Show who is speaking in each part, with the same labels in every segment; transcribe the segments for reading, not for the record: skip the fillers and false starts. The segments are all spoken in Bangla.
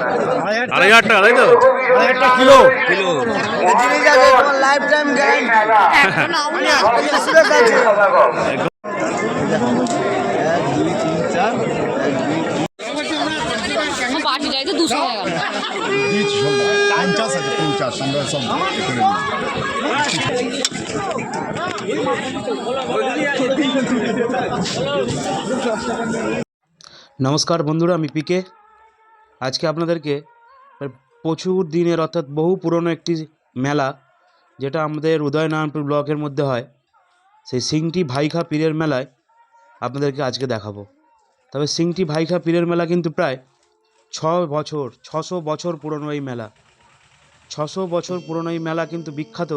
Speaker 1: 2,500 টাকা, তাই তো?
Speaker 2: 2,500 কিলো
Speaker 1: কিলো।
Speaker 2: জিনিস আছে তোমার লাইফ টাইম গ্যারান্টি। এক দুই তিন চার এক দুই
Speaker 3: পার্টি যাইতে 200 হয়ে গেল।
Speaker 4: দিয়েছি সব 50 আছে, 50 আমরা সব করে দিই।
Speaker 5: নমস্কার বন্ধুরা, আমি পিকে। আজকে আপনাদেরকে প্রচুর দিনের অর্থাৎ বহু পুরনো একটি মেলা, যেটা আমাদের উদয়নারায়ণপুর ব্লকের মধ্যে হয়, সেই সিংটি ভাইখা পীরের মেলায় আপনাদেরকে আজকে দেখাবো। তবে সিংটি ভাইখা পীরের মেলা কিন্তু প্রায় 600 বছর পুরনো এই মেলা। 600 বছর পুরনো এই মেলা কিন্তু বিখ্যাত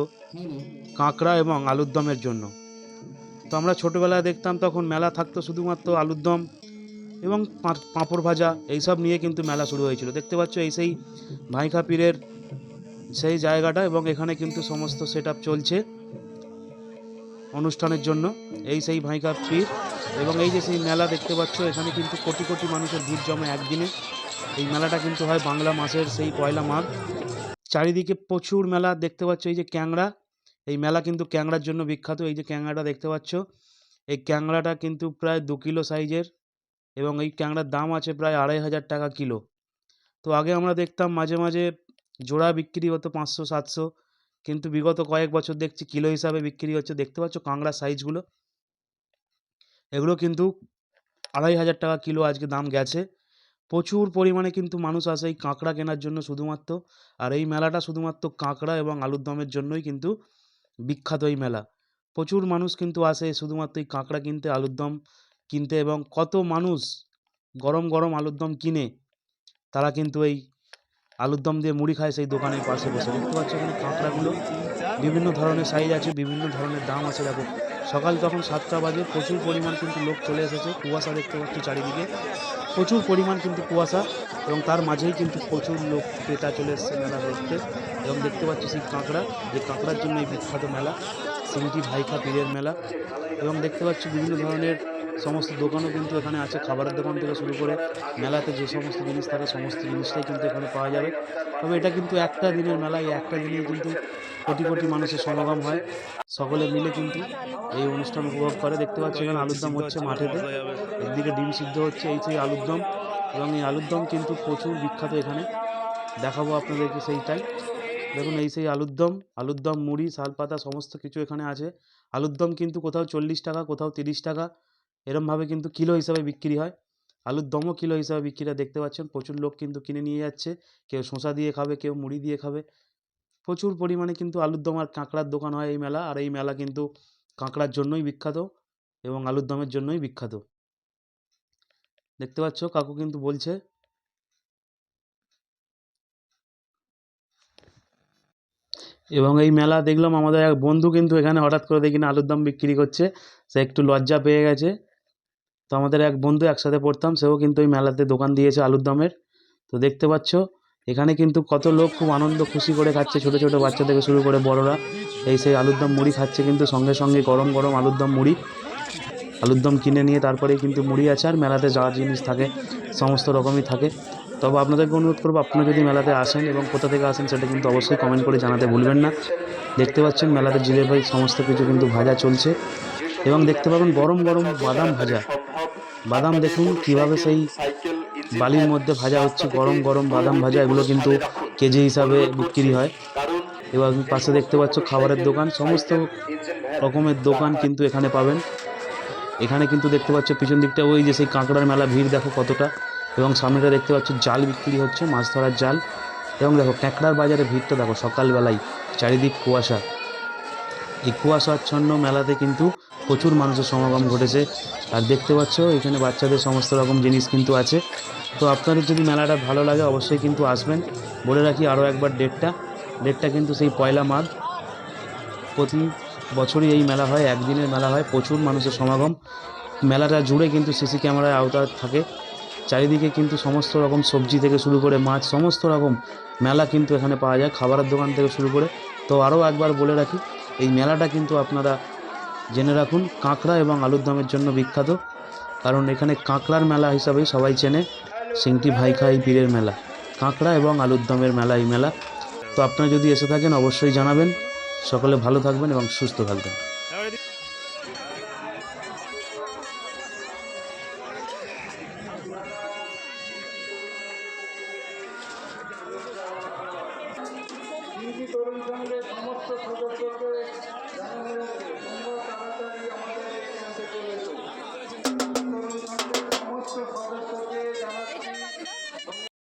Speaker 5: কাঁকড়া এবং আলুর দমের জন্য। তো আমরা ছোটোবেলায় দেখতাম, তখন মেলা থাকতো শুধুমাত্র আলুর দম এবং পাঁপড় ভাজা এইসব নিয়ে কিন্তু মেলা শুরু হয়েছিল। দেখতে পাচ্ছ এই সেই ভাইখা পীরের সেই জায়গাটা, এবং এখানে কিন্তু সমস্ত সেট আপ চলছে অনুষ্ঠানের জন্য। এই সেই ভাইখা পীর, এবং এই যে সেই মেলা দেখতে পাচ্ছ, এখানে কিন্তু কোটি কোটি মানুষের ভিড় জমে একদিনে। এই মেলাটা কিন্তু হয় বাংলা মাসের সেই পয়লা মাঘ। চারিদিকে প্রচুর মেলা দেখতে পাচ্ছ। এই যে ক্যাংড়া, এই মেলা কিন্তু ক্যাংড়ার জন্য বিখ্যাত। এই যে ক্যাংড়াটা দেখতে পাচ্ছ, এই ক্যাংড়াটা কিন্তু প্রায় 2 কিলো সাইজের, এবং এই ক্যাংড়ার দাম আছে প্রায় 2,500 টাকা কিলো। তো আগে আমরা দেখতাম মাঝে মাঝে জোড়া বিক্রি হতো 500-700, কিন্তু বিগত কয়েক বছর দেখছি কিলো হিসাবে বিক্রি হচ্ছে। দেখতে পাচ্ছ কাঁকড়ার সাইজগুলো, এগুলো কিন্তু 2,500 টাকা কিলো আজকে দাম গেছে। প্রচুর পরিমাণে কিন্তু মানুষ আসে এই কাঁকড়া কেনার জন্য শুধুমাত্র। আর এই মেলাটা শুধুমাত্র কাঁকড়া এবং আলুর দমের জন্যই কিন্তু বিখ্যাত এই মেলা। প্রচুর মানুষ কিন্তু আসে শুধুমাত্র এই কাঁকড়া কিনতে, আলুর দম কিনতে, এবং কত মানুষ গরম গরম আলুর দম কিনে তারা কিন্তু এই আলুর দম দিয়ে মুড়ি খায় সেই দোকানের পাশে বসে। দেখতে পাচ্ছ এখানে কাঁকড়াগুলো বিভিন্ন ধরনের সাইজ আছে, বিভিন্ন ধরনের দাম আছে। দেখো সকাল তখন 7টা বাজে, প্রচুর পরিমাণ কিন্তু লোক চলে এসেছে। কুয়াশা দেখতে পাচ্ছ চারিদিকে, প্রচুর পরিমাণ কিন্তু কুয়াশা, এবং তার মাঝেই কিন্তু প্রচুর লোক ক্রেতা চলে এসেছে মেলা দেখতে। এবং দেখতে পাচ্ছ সেই কাঁকড়া, যে কাঁকড়ার জন্য এই বিখ্যাত মেলা সিংটি ভাইখা পীরের মেলা। এবং দেখতে পাচ্ছ বিভিন্ন ধরনের সমস্ত দোকানও কিন্তু এখানে আছে, খাবারের দোকান থেকে শুরু করে মেলাতে যে সমস্ত জিনিস থাকে সমস্ত জিনিসটাই কিন্তু এখানে পাওয়া যাবে। তবে এটা কিন্তু একটা দিনের মেলা, এই একটা দিনে কিন্তু কোটি কোটি মানুষের সমাগম হয়, সকলে মিলে কিন্তু এই অনুষ্ঠান উপভোগ করে। দেখতে পাচ্ছ এখানে আলুর দম হচ্ছে মাঠেতে, একদিকে ডিম সিদ্ধ হচ্ছে, এই সেই আলুর দম। এবং এই আলুর দম কিন্তু প্রচুর বিখ্যাত এখানে, দেখাবো আপনাদেরকে সেইটাই। দেখুন এই সেই আলুর দম মুড়ি শালপাতা সমস্ত কিছু এখানে আছে। আলুর দম কিন্তু কোথাও 40 টাকা, কোথাও 30 টাকা, এরমভাবে কিন্তু কিলো হিসাবে বিক্রি হয়। আলুর দমও কিলো হিসাবে বিক্রি হয়। দেখতে পাচ্ছেন প্রচুর লোক কিন্তু কিনে নিয়ে যাচ্ছে, কেউ শসা দিয়ে খাবে, কেউ মুড়ি দিয়ে খাবে। প্রচুর পরিমাণে কিন্তু আলুর দম আর কাঁকড়ার দোকান হয় এই মেলা। আর এই মেলা কিন্তু কাঁকড়ার জন্যই বিখ্যাত এবং আলুর দমের জন্যই বিখ্যাত। দেখতে পাচ্ছ কাকু কিন্তু বলছে। এবং এই মেলা দেখলাম আমাদের এক বন্ধু কিন্তু এখানে হঠাৎ করে দেখি না আলুর দম বিক্রি করছে, সে একটু লজ্জা পেয়ে গেছে। তো আমাদের এক বন্ধু একসাথে পড়তাম, সেও কিন্তু এই মেলাতে দোকান দিয়েছে আলুর দমের। তো দেখতে পাচ্ছ এখানে কিন্তু কত লোক খুব আনন্দ খুশি করে খাচ্ছে, ছোটো ছোটো বাচ্চা থেকে শুরু করে বড়রা এই সেই আলুর দম মুড়ি খাচ্ছে, কিন্তু সঙ্গে সঙ্গে গরম গরম আলুর দম মুড়ি। আলুর দম কিনে নিয়ে তারপরেই কিন্তু মুড়ি আছে। আর মেলাতে যা জিনিস থাকে সমস্ত রকমই থাকে। তবে আপনাদেরকে অনুরোধ করবো, আপনারা যদি মেলাতে আসেন এবং কোথা থেকে আসেন সেটা কিন্তু অবশ্যই কমেন্ট করে জানাতে ভুলবেন না। দেখতে পাচ্ছেন মেলাতে জিলেবি সমস্ত কিছু কিন্তু ভাজা চলছে, এবং দেখতে পাবেন গরম গরম বাদাম ভাজা। বাদাম দেখুন কিভাবে সেই বালির মধ্যে ভাজা হচ্ছে, গরম গরম বাদাম ভাজা। এগুলো কিন্তু কেজি হিসাবে বিক্রি হয়। এবং পাশে দেখতে পাচ্ছ খাবারের দোকান, সমস্ত রকমের দোকান কিন্তু এখানে পাবেন। এখানে কিন্তু দেখতে পাচ্ছ পিছন দিকটা ওই যে সেই কাঁকড়ার মেলা, ভিড় দেখো কতটা। এবং সামনেটা দেখতে পাচ্ছ জাল বিক্রি হচ্ছে, মাছ ধরার জাল। এবং দেখো কাঁকড়ার বাজারে ভিড়টা দেখো, সকালবেলায় চারিদিক কুয়াশা। এই কুয়াশাচ্ছন্ন মেলাতে কিন্তু প্রচুর মানুষের সমাগম ঘটেছে। আর দেখতে পাচ্ছ এখানে বাচ্চাদের সমস্ত রকম জিনিস কিন্তু আছে। তো আপনাদের যদি মেলাটা ভালো লাগে অবশ্যই কিন্তু আসবেন। বলে রাখি আরও একবার ডেটটা কিন্তু সেই পয়লা মাঘ। প্রতি বছরই এই মেলা হয়, একদিনের মেলা হয়, প্রচুর মানুষের সমাগম। মেলাটা জুড়ে কিন্তু সিসি ক্যামেরায় আওতা থাকে। চারিদিকে কিন্তু সমস্ত রকম সবজি থেকে শুরু করে মাছ, সমস্ত রকম মেলা কিন্তু এখানে পাওয়া যায়, খাবারের দোকান থেকে শুরু করে। তো আরও একবার বলে রাখি, এই মেলাটা কিন্তু আপনারা জেনে রাখুন কাঁকড়া এবং আলুর দমের জন্য বিখ্যাত। কারণ এখানে কাঁকড়ার মেলা হিসাবেই সবাই চেনে সিংটি ভাইখা এই পীরের মেলা। কাঁকড়া এবং আলুর দমের মেলা এই মেলা। তো আপনারা যদি এসে থাকেন অবশ্যই জানাবেন। সকলে ভালো থাকবেন এবং সুস্থ থাকবেন।
Speaker 1: তরুণ সংঘের সমস্ত সদস্যকে জানানো হয়েছে